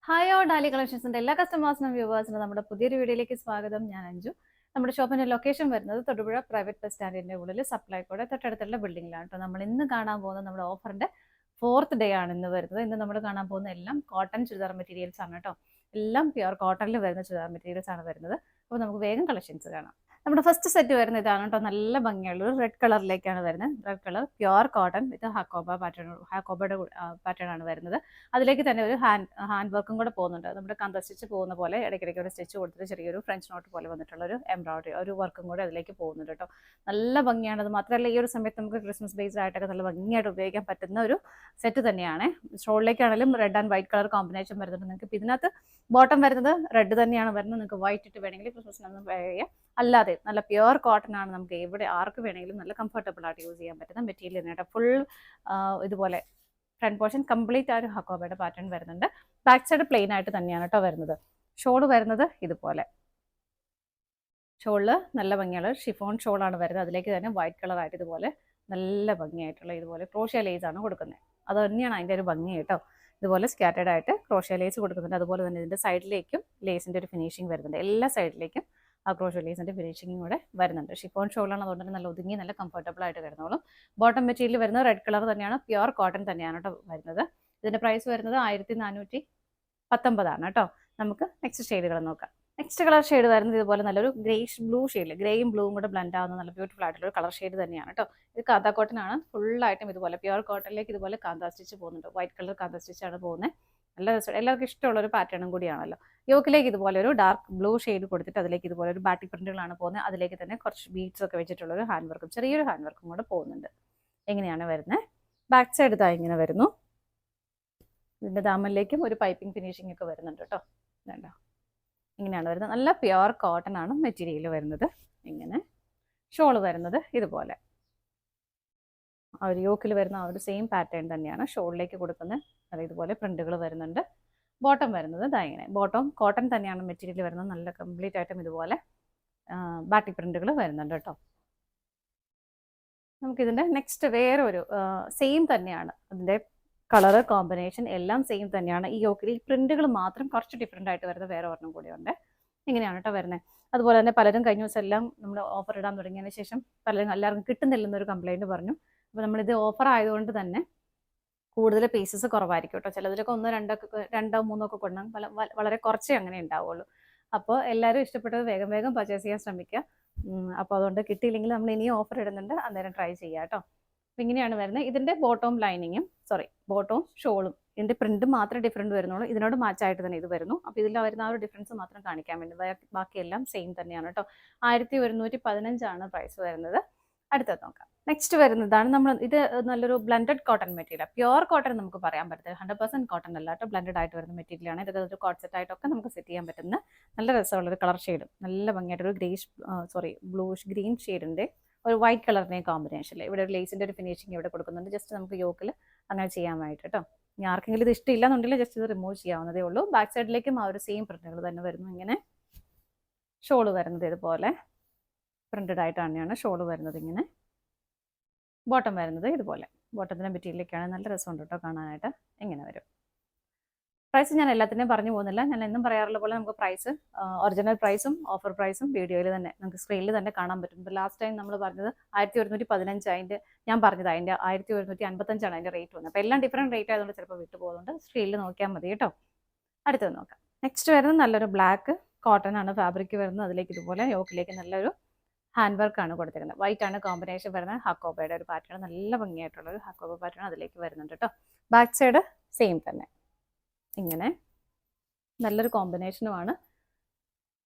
Hi ഓ ഡാലി കളക്ഷൻസിന്റെ എല്ലാ കസ്റ്റമേഴ്സിനും വ്യൂവേഴ്സിനും നമ്മുടെ പുതിയൊരു വീഡിയോയിലേക്ക് സ്വാഗതം. ഞാൻ അഞ്ജു. നമ്മുടെ ഷോപ്പിന്റെ ലൊക്കേഷൻ വരുന്നത് തൊടുപുഴ പ്രൈവറ്റ് ബസ് സ്റ്റാൻഡിന്റെ ഉള്ളിൽ സപ്ലൈക്കോടെ തൊട്ടടുത്തുള്ള ബിൽഡിംഗിലാണ് കേട്ടോ. നമ്മൾ ഇന്ന് കാണാൻ പോകുന്നത് നമ്മുടെ ഓഫറിന്റെ ഫോർത്ത് ഡേ ആണ് ഇന്ന് വരുന്നത്. ഇന്ന് നമ്മൾ കാണാൻ പോകുന്ന എല്ലാം കോട്ടൺ ചുരിദാർ മെറ്റീരിയൽസ് ആണ് കേട്ടോ. എല്ലാം പ്യുവർ കോട്ടണിൽ വരുന്ന ചുരിദാർ മെറ്റീരിയൽസ് ആണ് വരുന്നത്. അപ്പോൾ നമുക്ക് വേഗം കളക്ഷൻസ് കാണാം. നമ്മുടെ ഫസ്റ്റ് സെറ്റ് വരുന്ന ഇതാണ് കേട്ടോ. നല്ല ഭംഗിയുള്ള ഒരു റെഡ് കളറിലേക്കാണ് വരുന്നത്. Red colour pure cotton with ഹാക്കോബയുടെ പാറ്റേൺ ആണ് വരുന്നത്. അതിലേക്ക് തന്നെ ഒരു ഹാൻഡ് വർക്കും കൂടെ പോകുന്നുണ്ട്. നമ്മുടെ കന്ത സ്റ്റിച്ച് പോകുന്ന പോലെ ഇടയ്ക്കിടയ്ക്ക് ഒരു സ്റ്റിച്ച് കൊടുത്തിട്ട് ചെറിയൊരു ഫ്രഞ്ച് നോട്ട് പോലെ വന്നിട്ടുള്ള ഒരു എംബ്രോയിഡറി ഒരു വർക്കും കൂടെ അതിലേക്ക് പോകുന്നുണ്ട് കേട്ടോ. നല്ല ഭംഗിയാണ്. അത് മാത്രമല്ല ഈ ഒരു സമയത്ത് നമുക്ക് ക്രിസ്മസ് ബേസ്ഡ് ആയിട്ടൊക്കെ നല്ല ഭംഗിയായിട്ട് ഉപയോഗിക്കാൻ പറ്റുന്ന ഒരു സെറ്റ് തന്നെയാണ്. ഷോളിലേക്കാണെങ്കിലും red and white colour combination വരുന്നുണ്ട്. നിങ്ങൾക്ക് ഇതിനകത്ത് ബോട്ടം വരുന്നത് റെഡ് തന്നെയാണ് വരുന്നത്. നിങ്ങൾക്ക് വൈറ്റ് ഇട്ട് വേണമെങ്കിൽ ക്രിസ്മസിനൊന്നും വെയർ ചെയ്യാം. അല്ലാതെ നല്ല പ്യുവർ കോട്ടൺ ആണ്. നമുക്ക് എവിടെ ആർക്ക് വേണമെങ്കിലും നല്ല കംഫർട്ടബിൾ ആയിട്ട് യൂസ് ചെയ്യാൻ പറ്റുന്ന മെറ്റീരിയൽ തന്നെയാണ്. ഫുൾ ഇതുപോലെ ഫ്രണ്ട് പോർഷൻ കംപ്ലീറ്റ് ആ ഒരു ഹക്കോബയുടെ പാറ്റേൺ വരുന്നുണ്ട്. ബാക്ക് സൈഡ് പ്ലെയിൻ ആയിട്ട് തന്നെയാണ് കേട്ടോ വരുന്നത്. ഷോള് വരുന്നത് ഇതുപോലെ. ഷോളില് നല്ല ഭംഗിയുള്ള ഷിഫോൺ ഷോളാണ് വരുന്നത്. അതിലേക്ക് തന്നെ വൈറ്റ് കളറായിട്ട് ഇതുപോലെ നല്ല ഭംഗിയായിട്ടുള്ള ഇതുപോലെ ക്രോഷ്യ ലേസ് ആണ് കൊടുക്കുന്നത്. അത് തന്നെയാണ് അതിൻ്റെ ഒരു ഭംഗി കേട്ടോ. ഇതുപോലെ സ്കാറ്റേഡ് ആയിട്ട് ക്രോഷ്യ ലേസ് കൊടുക്കുന്നുണ്ട്. അതുപോലെ തന്നെ ഇതിൻ്റെ സൈഡിലേക്കും ലേസിൻ്റെ ഒരു ഫിനിഷിങ് വരുന്നുണ്ട്. എല്ലാ സൈഡിലേക്കും ആ ക്രോഷ്യ ലേസിൻ്റെ ഫിനിഷിങ്ങും കൂടെ വരുന്നുണ്ട്. ഷിഫോൺ ഷോളാണ്, അതുകൊണ്ട് തന്നെ നല്ല ഒതുങ്ങി നല്ല കംഫർട്ടബിൾ ആയിട്ട് വരുന്നോളും. ബോട്ടം മെറ്റീരിയൽ വരുന്നത് റെഡ് കളർ തന്നെയാണ്, പ്യുവർ കോട്ടൺ തന്നെയാണ് കേട്ടോ വരുന്നത്. ഇതിൻ്റെ പ്രൈസ് വരുന്നത് 1419 കേട്ടോ. നമുക്ക് നെക്സ്റ്റ് ഷെയ്ഡുകൾ നോക്കാം. നെക്സ്റ്റ് കളർ ഷെയ്ഡ് വരുന്നത് ഇതുപോലെ നല്ലൊരു ഗ്രേഷ് ബ്ലൂ ഷെയ്ഡിൽ ഗ്രേയും ബ്ലൂവും കൂടെ ബ്ലെൻഡ് ആവുന്ന നല്ല ബ്യൂട്ടിഫുൾ ആയിട്ടുള്ള ഒരു കളർ ഷെയ്ഡ് തന്നെയാണ് കേട്ടോ. ഇത് കാന്ത കോട്ടൺ ആണ്. ഫുള്ളായിട്ടും ഇതുപോലെ പ്യുവർ കോട്ടണിലേക്ക് ഇതുപോലെ കാന്ത സ്റ്റിച്ച് പോകുന്നുണ്ട്. വൈറ്റ് കളർ കാന്ത സ്റ്റിച്ചാണ് പോകുന്നത്. നല്ല രസം, എല്ലാവർക്കും ഇഷ്ടമുള്ള ഒരു പാറ്റേണും കൂടിയാണല്ലോ. യോക്കിലേക്ക് ഇതുപോലെ ഒരു ഡാർക്ക് ബ്ലൂ ഷെയ്ഡ് കൊടുത്തിട്ട് അതിലേക്ക് ഇതുപോലെ ഒരു ബാറ്റിക് പ്രിന്റുകളാണ് പോകുന്നത്. അതിലേക്ക് തന്നെ കുറച്ച് ബീഡ്സ് ഒക്കെ വെച്ചിട്ടുള്ള ഒരു ഹാൻഡ് വർക്കും ചെറിയൊരു ഹാൻഡ് വർക്കും കൂടെ പോകുന്നുണ്ട്. എങ്ങനെയാണ് വരുന്നത്? ബാക്ക് സൈഡ് ഇതാ ഇങ്ങനെ വരുന്നു. ഇതിൻ്റെ ദാമനിലേക്കും ഒരു പൈപ്പിംഗ് ഫിനിഷിംഗ് ഒക്കെ വരുന്നുണ്ട് കേട്ടോ. വേണ്ട, ഇങ്ങനെയാണ് വരുന്നത്. നല്ല പ്യുവർ കോട്ടൺ ആണ് മെറ്റീരിയൽ വരുന്നത്. ഇങ്ങനെ ഷോൾ വരുന്നത് ഇതുപോലെ ആ ഒരു യോക്കിൽ വരുന്ന ആ ഒരു സെയിം പാറ്റേൺ തന്നെയാണ് ഷോളിലേക്ക് കൊടുക്കുന്നത്. അത് ഇതുപോലെ പ്രിന്റുകൾ വരുന്നുണ്ട്. ബോട്ടം വരുന്നത് ഇതാ ഇങ്ങനെ. ബോട്ടം കോട്ടൺ തന്നെയാണ് മെറ്റീരിയൽ വരുന്നത്. നല്ല കംപ്ലീറ്റ് ആയിട്ടും ഇതുപോലെ ബാറ്റിക് പ്രിന്റുകൾ വരുന്നുണ്ട് കേട്ടോ. നമുക്കിതിൻ്റെ നെക്സ്റ്റ് വേറെ ഒരു സെയിം തന്നെയാണ്. അതിൻ്റെ കളറ് കോമ്പിനേഷൻ എല്ലാം സെയിം തന്നെയാണ്. ഈ യോക്കിൽ ഈ പ്രിന്റുകൾ മാത്രം കുറച്ച് ഡിഫറെൻ്റ് ആയിട്ട് വരുന്നത് വേറെ ഒരെണ്ണം കൂടിയുണ്ട്. ഇങ്ങനെയാണ് കേട്ടോ വരുന്നത്. അതുപോലെ തന്നെ പലരും കഴിഞ്ഞ ദിവസം എല്ലാം നമ്മൾ ഓഫർ ഇടാൻ തുടങ്ങിയതിന് ശേഷം എല്ലാവർക്കും കിട്ടുന്നില്ലെന്നൊരു കംപ്ലൈൻറ്റ് പറഞ്ഞു. അപ്പോൾ നമ്മളിത് ഓഫർ ആയതുകൊണ്ട് തന്നെ കൂടുതൽ പീസസ് കുറവായിരിക്കും കേട്ടോ. ചിലതിലൊക്കെ രണ്ടോ മൂന്നോ ഒക്കെ കൊണ്ടാൽ വളരെ കുറച്ചേ അങ്ങനെ ഉണ്ടാവുള്ളൂ. അപ്പോൾ എല്ലാവരും ഇഷ്ടപ്പെട്ടത് വേഗം വേഗം പർച്ചേസ് ചെയ്യാൻ ശ്രമിക്കുക. അപ്പോൾ അതുകൊണ്ട് കിട്ടിയില്ലെങ്കിൽ നമ്മൾ ഇനിയും ഓഫർ ഇടുന്നുണ്ട്, അന്നേരം ട്രൈ ചെയ്യുക കേട്ടോ. അപ്പോൾ ഇങ്ങനെയാണ് വരുന്നത്. ഇതിൻ്റെ ബോട്ടവും ബോട്ടവും ഷോളും ഇതിൻ്റെ പ്രിന്റ് മാത്രമേ ഡിഫറൻറ്റ് വരുന്നുള്ളൂ. ഇതിനോട് മാച്ചായിട്ട് തന്നെ ഇത് വരുന്നു. അപ്പോൾ ഇതിൽ വരുന്ന ആ ഒരു ഡിഫറൻസ് മാത്രം കാണിക്കാൻ വേണ്ടി, ബാക്കിയെല്ലാം സെയിം തന്നെയാണ് കേട്ടോ. 1115 പ്രൈസ് വരുന്നത്. അടുത്തത് നോക്കാം. നെക്സ്റ്റ് വരുന്നതാണ് ഇത് നല്ലൊരു blended cotton material. Pure cotton നമുക്ക് പറയാൻ പറ്റത്തില്ല, 100% കോട്ടൺ അല്ല കേട്ടോ. ബ്ലെൻഡഡ് ആയിട്ട് വരുന്ന മെറ്റീരിയലാണ്. ഇതൊക്കെ ഒരു കോട്ട് സെറ്റ് ആയിട്ടൊക്കെ നമുക്ക് സെറ്റ് ചെയ്യാൻ പറ്റുന്ന നല്ല രസമുള്ളൊരു കളർ ഷെയ്ഡും നല്ല ഭംഗിയായിട്ടൊരു ബ്ലൂഷ് ഗ്രീൻ ഷെയ്ഡിൻ്റെ ഒരു വൈറ്റ് കളറിനെയും കോമ്പിനേഷനിൽ ഇവിടെ ഒരു ലേസിൻ്റെ ഒരു ഫിനിഷിങ് ഇവിടെ കൊടുക്കുന്നുണ്ട്. ജസ്റ്റ് നമുക്ക് യോക്കിൽ അങ്ങനെ ചെയ്യാൻ വേണ്ടിയിട്ട് കേട്ടോ. ഇനി ആർക്കെങ്കിലും ഇത് ഇഷ്ടമില്ല എന്നുണ്ടെങ്കിൽ ജസ്റ്റ് ഇത് റിമൂവ് ചെയ്യാവുന്നതേ ഉള്ളൂ. ബാക്ക് സൈഡിലേക്കും ആ ഒരു സെയിം പ്രിന്റുകൾ തന്നെ വരുന്നു. ഇങ്ങനെ ഷോള് വരുന്നത് ഇതുപോലെ പ്രിന്റഡ് ആയിട്ട് തന്നെയാണ് ഷോള് വരുന്നത്. ഇങ്ങനെ ബോട്ടം വരുന്നത് ഇതുപോലെ. ബോട്ടത്തിൻ്റെ മെറ്റീരിയലൊക്കെയാണ് നല്ല രസമുണ്ട് കേട്ടോ കാണാനായിട്ട്. എങ്ങനെ വരും? പ്രൈസ് ഞാൻ എല്ലാത്തിനെയും പറഞ്ഞു പോകുന്നില്ല. ഞാൻ എന്നും പറയാറുള്ള പോലെ നമുക്ക് പ്രൈസ് ഒറിജിനൽ പ്രൈസും ഓഫർ പ്രൈസും വീഡിയോയിൽ തന്നെ നമുക്ക് സ്ക്രീനിൽ തന്നെ കാണാൻ പറ്റും. ഇപ്പോൾ ലാസ്റ്റ് ടൈം നമ്മൾ പറഞ്ഞത് 1115, അതിൻ്റെ ഞാൻ പറഞ്ഞത് അതിൻ്റെ 1155 അതിൻ്റെ റേറ്റ് വന്നത്. അപ്പോൾ എല്ലാം ഡിഫറെൻറ്റ് റേറ്റ് ആയതുകൊണ്ട് ചിലപ്പോൾ വിട്ടു പോകുന്നുണ്ട്. സ്ക്രീനിൽ നോക്കിയാൽ മതി കേട്ടോ. അടുത്തത് നോക്കാം. നെക്സ്റ്റ് വരുന്നത് നല്ലൊരു ബ്ലാക്ക് കോട്ടൺ ആണ് ഫാബ്രിക് വരുന്നത്. അതിലേക്ക് ഇതുപോലെ യോക്കിലേക്ക് നല്ലൊരു ഹാൻഡ് വർക്കാണ് കൊടുത്തിരുന്നത്. വൈറ്റ് ആണ് കോമ്പിനേഷൻ വരുന്നത്. ഹക്കോബയുടെ ഒരു പാറ്റേൺ, നല്ല ഭംഗിയായിട്ടുള്ള ഒരു ഹക്കോബ പാറ്റേൺ അതിലേക്ക് വരുന്നുണ്ട് കേട്ടോ. ബാക്ക് സൈഡ് സെയിം തന്നെ. ഇങ്ങനെ നല്ലൊരു കോമ്പിനേഷനുമാണ്.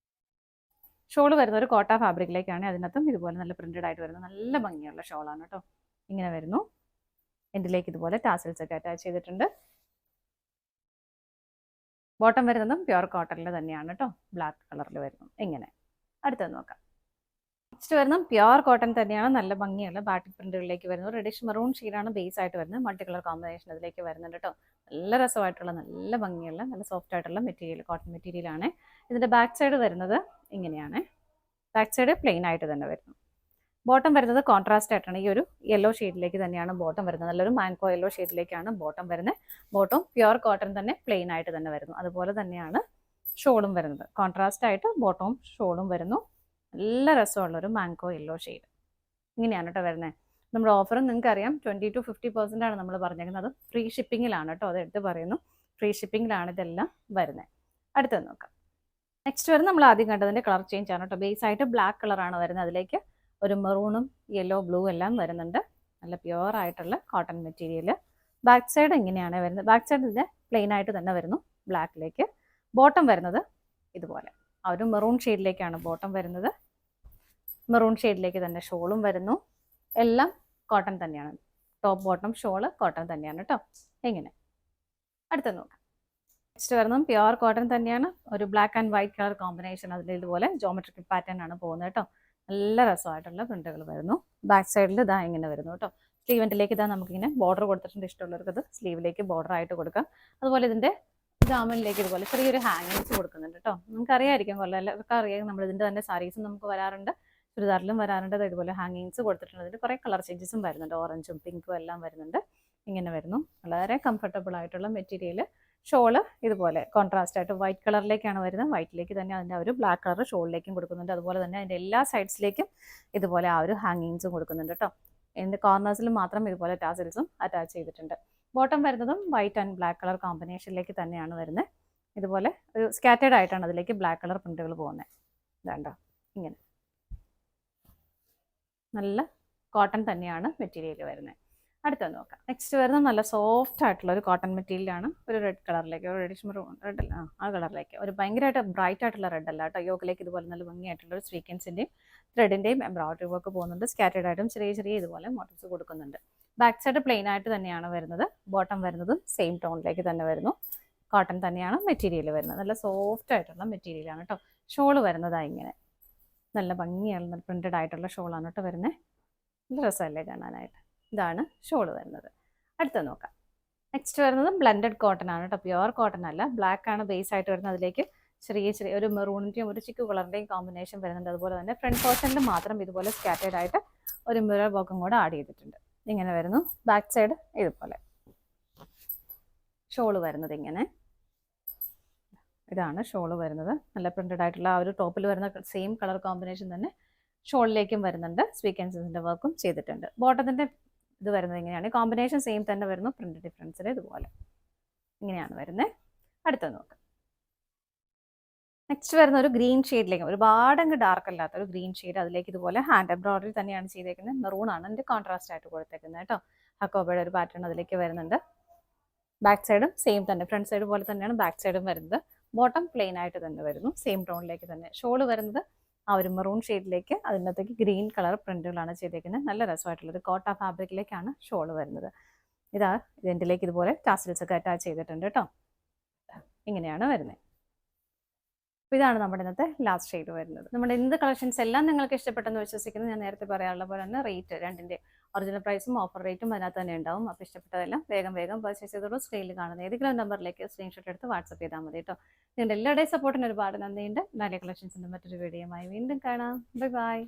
ഷോൾ വരുന്ന ഒരു കോട്ട ഫാബ്രിക്കിലേക്കാണ്. അതിനകത്തും ഇതുപോലെ നല്ല പ്രിന്റഡ് ആയിട്ട് വരുന്നത് നല്ല ഭംഗിയുള്ള ഷോളാണ് കേട്ടോ. ഇങ്ങനെ വരുന്നു. എൻഡിലേക്ക് ഇതുപോലെ ടാസൽസ് ഒക്കെ അറ്റാച്ച് ചെയ്തിട്ടുണ്ട്. ബോട്ടം വരുന്നതും പ്യുവർ കോട്ടണിൽ തന്നെയാണ് കേട്ടോ. ബ്ലാക്ക് കളറിൽ വരുന്നു. ഇങ്ങനെ. അടുത്തത് നോക്കാം. നെക്സ്റ്റ് വരുന്നത് പ്യുവർ കോട്ടൺ തന്നെയാണ്. നല്ല ഭംഗിയുള്ള ബാറ്റിക് പ്രിന്റുകളിലേക്ക് വരുന്നത്. റെഡിഷ് മെറൂൺ ഷെയ്ഡാണ് ബേസ് ആയിട്ട് വരുന്നത്. മൾട്ടി കളർ കോമ്പിനേഷൻ അതിലേക്ക് വരുന്നുണ്ട് കേട്ടോ. നല്ല രസമായിട്ടുള്ള നല്ല ഭംഗിയുള്ള നല്ല സോഫ്റ്റ് ആയിട്ടുള്ള മെറ്റീരിയൽ, കോട്ടൺ മെറ്റീരിയലാണ്. ഇതിൻ്റെ ബാക്ക് സൈഡ് വരുന്നത് ഇങ്ങനെയാണ്. ബാക്ക് സൈഡ് പ്ലെയിൻ ആയിട്ട് തന്നെ വരുന്നു. ബോട്ടം വരുന്നത് കോൺട്രാസ്റ്റ് ആയിട്ടാണ്, ഈ ഒരു യെല്ലോ ഷെയ്ഡിലേക്ക് തന്നെയാണ് ബോട്ടം വരുന്നത്. നല്ലൊരു മാംഗോ യെല്ലോ ഷെയ്ഡിലേക്കാണ് ബോട്ടം വരുന്നത്. ബോട്ടം പ്യുവർ കോട്ടൺ തന്നെ, പ്ലെയിൻ ആയിട്ട് തന്നെ വരുന്നു. അതുപോലെ തന്നെയാണ് ഷോളും വരുന്നത്. കോൺട്രാസ്റ്റ് ആയിട്ട് ബോട്ടവും ഷോളും വരുന്നു. നല്ല രസമുള്ള ഒരു മാംഗോ യെല്ലോ ഷെയ്ഡ്. ഇങ്ങനെയാണ് കേട്ടോ വരുന്നത്. നമ്മുടെ ഓഫറും നിങ്ങൾക്ക് അറിയാം 20 to 50% ആണ് നമ്മൾ പറഞ്ഞേക്കുന്നത്. അത് ഫ്രീ ഷിപ്പിങ്ങിലാണ് കേട്ടോ, അത് എടുത്ത് പറയുന്നു. ഫ്രീ ഷിപ്പിങ്ങിലാണ് ഇതെല്ലാം വരുന്നത്. അടുത്തത് നോക്കാം. നെക്സ്റ്റ് വരുന്നത് നമ്മൾ ആദ്യം കണ്ടതിൻ്റെ കളർ ചേഞ്ച് ആണ് കേട്ടോ. ബേസ് ആയിട്ട് ബ്ലാക്ക് കളറാണ് വരുന്നത്. അതിലേക്ക് ഒരു മെറൂണും യെല്ലോ ബ്ലൂ എല്ലാം വരുന്നുണ്ട്. നല്ല പ്യുവർ ആയിട്ടുള്ള കോട്ടൺ മെറ്റീരിയൽ. ബാക്ക് സൈഡ് ഇങ്ങനെയാണ് വരുന്നത്. ബാക്ക് സൈഡ് ഇതിൻ്റെ പ്ലെയിൻ ആയിട്ട് തന്നെ വരുന്നു. ബ്ലാക്കിലേക്ക് ബോട്ടം വരുന്നത് ഇതുപോലെ ആ ഒരു മെറൂൺ ഷെയ്ഡിലേക്കാണ് ബോട്ടം വരുന്നത്. മെറൂൺ ഷെയ്ഡിലേക്ക് തന്നെ ഷോളും വരുന്നു. എല്ലാം കോട്ടൺ തന്നെയാണ്. ടോപ്പ് ബോട്ടം ഷോള് കോട്ടൺ തന്നെയാണ് കേട്ടോ. എങ്ങനെ അടുത്ത നോക്കാം. നെക്സ്റ്റ് വരുന്നത് പ്യുവർ കോട്ടൺ തന്നെയാണ്. ഒരു black and white colour combination. അതിൽ ഇതുപോലെ ജോമെട്രിക്കൽ പാറ്റേൺ ആണ് പോകുന്നത് കേട്ടോ. നല്ല രസമായിട്ടുള്ള പ്രിന്റുകൾ വരുന്നു. ബാക്ക് സൈഡിൽ ഇതാ ഇങ്ങനെ വരുന്നു കേട്ടോ. സ്ലീവെന്റിലേക്ക് ഇതാ നമുക്കിങ്ങനെ ബോർഡർ കൊടുത്തിട്ടുണ്ട്. ഇഷ്ടമുള്ളവർക്ക് ഇത് സ്ലീവിലേക്ക് ബോർഡർ ആയിട്ട് കൊടുക്കാം. അതുപോലെ ഇതിന്റെ ജാമനിലേക്ക് ഇതുപോലെ ചെറിയൊരു ഹാങ്ങിങ്സ് കൊടുക്കുന്നുണ്ട് കേട്ടോ. നമുക്ക് അറിയാമായിരിക്കും, എല്ലാവർക്കും അറിയാം. നമ്മൾ ഇതിന്റെ തന്നെ സാരീസും നമുക്ക് വരാറുണ്ട്, ചുരിദാറിലും വരാറുണ്ട്. ഇതുപോലെ ഹാങ്ങിങ്സ് കൊടുത്തിട്ടുണ്ട്. അതിൽ കുറേ കളർ ചേഞ്ചസും വരുന്നുണ്ട്. ഓറഞ്ചും പിങ്കും എല്ലാം വരുന്നുണ്ട്. ഇങ്ങനെ വരുന്നു. വളരെ കംഫർട്ടബിൾ ആയിട്ടുള്ള മെറ്റീരിയൽ. ഷോള് ഇതുപോലെ കോൺട്രാസ്റ്റ് ആയിട്ട് വൈറ്റ് കളറിലേക്കാണ് വരുന്നത്. വൈറ്റിലേക്ക് തന്നെ അതിൻ്റെ ഒരു ബ്ലാക്ക് കളർ ഷോളിലേക്കും കൊടുക്കുന്നുണ്ട്. അതുപോലെ തന്നെ അതിൻ്റെ എല്ലാ സൈഡ്സിലേക്കും ഇതുപോലെ ആ ഒരു ഹാങ്ങിങ്സും കൊടുക്കുന്നുണ്ട് കേട്ടോ. ഇതിൻ്റെ കോർണേഴ്സിലും മാത്രം ഇതുപോലെ ടാസിൽസും അറ്റാച്ച് ചെയ്തിട്ടുണ്ട്. ബോട്ടം വരുന്നതും വൈറ്റ് ആൻഡ് ബ്ലാക്ക് കളർ കോമ്പിനേഷനിലേക്ക് തന്നെയാണ് വരുന്നത്. ഇതുപോലെ ഒരു സ്കാറ്റേഡ് ആയിട്ടാണ് അതിലേക്ക് ബ്ലാക്ക് കളർ പ്രിന്റുകൾ പോകുന്നത്. ഇതാണ്ടോ ഇങ്ങനെ നല്ല കോട്ടൺ തന്നെയാണ് മെറ്റീരിയൽ വരുന്നത്. അടുത്തത് നോക്കാം. നെക്സ്റ്റ് വരുന്നത് നല്ല സോഫ്റ്റ് ആയിട്ടുള്ള ഒരു കോട്ടൺ മെറ്റീരിയലാണ്. ഒരു റെഡ് കളറിലേക്ക്, ഒരു റെഡിഷ് മെറൂൺ റെഡ് അല്ല, ആ കളറിലേക്ക്, ഒരു ഭയങ്കരമായിട്ട് ബ്രൈറ്റ് ആയിട്ടുള്ള റെഡ് അല്ല കേട്ടോ. യോക്കിലേക്ക് ഇതുപോലെ നല്ല ഭംഗിയായിട്ടുള്ള ഒരു സ്വീക്കൻസിൻ്റെയും ത്രെഡിൻ്റെയും എംബ്രോയിഡറി വർക്ക് പോകുന്നുണ്ട്. സ്കാറ്റേഡ് ആയിട്ടും ചെറിയ ചെറിയ ഇതുപോലെ മോട്ടീവ്സ് കൊടുക്കുന്നുണ്ട്. ബാക്ക് സൈഡ് പ്ലെയിൻ ആയിട്ട് തന്നെയാണ് വരുന്നത്. ബോട്ടം വരുന്നത് സെയിം ടോണിലേക്ക് തന്നെ വരുന്നു. കോട്ടൺ തന്നെയാണ് മെറ്റീരിയൽ വരുന്നത്. നല്ല സോഫ്റ്റ് ആയിട്ടുള്ള മെറ്റീരിയലാണ് കേട്ടോ. ഷോള് വരുന്നതാ ഇങ്ങനെ നല്ല ഭംഗിയുള്ള പ്രിന്റഡ് ആയിട്ടുള്ള ഷോളാണ് കേട്ടോ വരുന്നത്. നല്ല രസമല്ലേ കാണാനായിട്ട്. ഇതാണ് ഷോള് വരുന്നത്. അടുത്ത നോക്കാം. നെക്സ്റ്റ് വരുന്നത് ബ്ലെൻഡഡ് കോട്ടൺ ആണ് കേട്ടോ. പ്യുവർ കോട്ടൺ അല്ല, ബ്ലാക്ക് ആണ് ബേസ് ആയിട്ട് വരുന്നത്. അതിലേക്ക് ചെറിയ ചെറിയ ഒരു മെറൂണിൻ്റെയും ഒരു ചിക്കു കളറിൻ്റെയും കോമ്പിനേഷൻ വരുന്നുണ്ട്. അതുപോലെ തന്നെ ഫ്രണ്ട് പോർഷനിൽ മാത്രം ഇതുപോലെ സ്കാറ്റേഡ് ആയിട്ട് ഒരു മിറർ വർക്കും കൂടെ ആഡ് ചെയ്തിട്ടുണ്ട്. ഇങ്ങനെ വരുന്നു. ബാക്ക് സൈഡ് ഇതുപോലെ ഷോള് വരുന്നത് ഇങ്ങനെ. ഇതാണ് ഷോള് വരുന്നത്. നല്ല പ്രിന്റഡ് ആയിട്ടുള്ള ആ ഒരു ടോപ്പിൽ വരുന്ന സെയിം കളർ കോമ്പിനേഷൻ തന്നെ ഷോളിലേക്കും വരുന്നുണ്ട്. സ്വീക്കൻസിൻ്റെ വർക്കും ചെയ്തിട്ടുണ്ട്. ബോട്ടത്തിൻ്റെ ഇത് വരുന്നത് ഇങ്ങനെയാണ്. കോമ്പിനേഷൻ സെയിം തന്നെ വരുന്നു. പ്രിന്റ് ഡിഫറൻസിൽ ഇതുപോലെ ഇങ്ങനെയാണ് വരുന്നത്. അടുത്ത നോക്കാം. നെക്സ്റ്റ് വരുന്ന ഒരു ഗ്രീൻ ഷെയ്ഡിലേക്ക്, ഒരുപാട് അങ്ങ് ഡാർക്ക് അല്ലാത്ത ഒരു ഗ്രീൻ ഷെയ്ഡ്. അതിലേക്ക് ഇതുപോലെ ഹാൻഡ് എംബ്രോയിഡറി തന്നെയാണ് ചെയ്തേക്കുന്നത്. മെറൂൺ ആണ് ഇതിൻ്റെ കോൺട്രാസ്റ്റ് ആയിട്ട് കൊടുത്തേക്കുന്നത് കേട്ടോ. ഹക്കോബയുടെ ഒരു പാറ്റേൺ അതിലേക്ക് വരുന്നുണ്ട്. ബാക്ക് സൈഡും സെയിം തന്നെ, ഫ്രണ്ട് സൈഡ് പോലെ തന്നെയാണ് ബാക്ക് സൈഡും വരുന്നത്. ബോട്ടം പ്ലെയിൻ ആയിട്ട് തന്നെ വരുന്നു. സെയിം ടോണിലേക്ക് തന്നെ. ഷോള് വരുന്നത് ആ ഒരു മെറൂൺ ഷെയ്ഡിലേക്ക്, അതിനകത്തേക്ക് ഗ്രീൻ കളർ പ്രിന്റുകളാണ് ചെയ്തേക്കുന്നത്. നല്ല രസമായിട്ടുള്ളൊരു കോട്ട ഫാബ്രിക്കിലേക്കാണ് ഷോള് വരുന്നത്. ഇതാ ഇതിലേക്ക് ഇതുപോലെ ടാസിൽസ് ഒക്കെ അറ്റാച്ച് ചെയ്തിട്ടുണ്ട് കേട്ടോ. ഇങ്ങനെയാണ് വരുന്നത്. അപ്പോൾ ഇതാണ് നമ്മുടെ ഇന്നത്തെ ലാസ്റ്റ് ഷെയ്ഡ് വരുന്നത്. നമ്മുടെ ഇന്നത്തെ കളക്ഷൻസ് എല്ലാം നിങ്ങൾക്ക് ഇഷ്ടപ്പെട്ടെന്ന് വിശ്വസിക്കുന്നു. ഞാൻ നേരത്തെ പറയാനുള്ള പോലെ തന്നെ റേറ്റ് രണ്ടിൻ്റെ ഒറിജിനൽ പ്രൈസും ഓഫർ റേറ്റും അതിനകത്ത് തന്നെ ഉണ്ടാവും. അപ്പോൾ ഇഷ്ടപ്പെട്ടതെല്ലാം വേഗം പർച്ചേസ് ചെയ്തോളൂ. സ്ക്രീനിൽ കാണുന്ന ഏതെങ്കിലും നമ്പറിലേക്ക് സ്ക്രീൻഷോട്ട് എടുത്ത് വാട്സപ്പ് ചെയ്താൽ മതി കേട്ടോ. നിങ്ങളുടെ എല്ലാവരുടെയും സപ്പോർട്ടിന് ഒരുപാട് നന്ദിയുണ്ട്. നല്ല കളക്ഷൻസിൻ്റെ മറ്റൊരു വീഡിയോയുമായി വീണ്ടും കാണാം. Bye bye.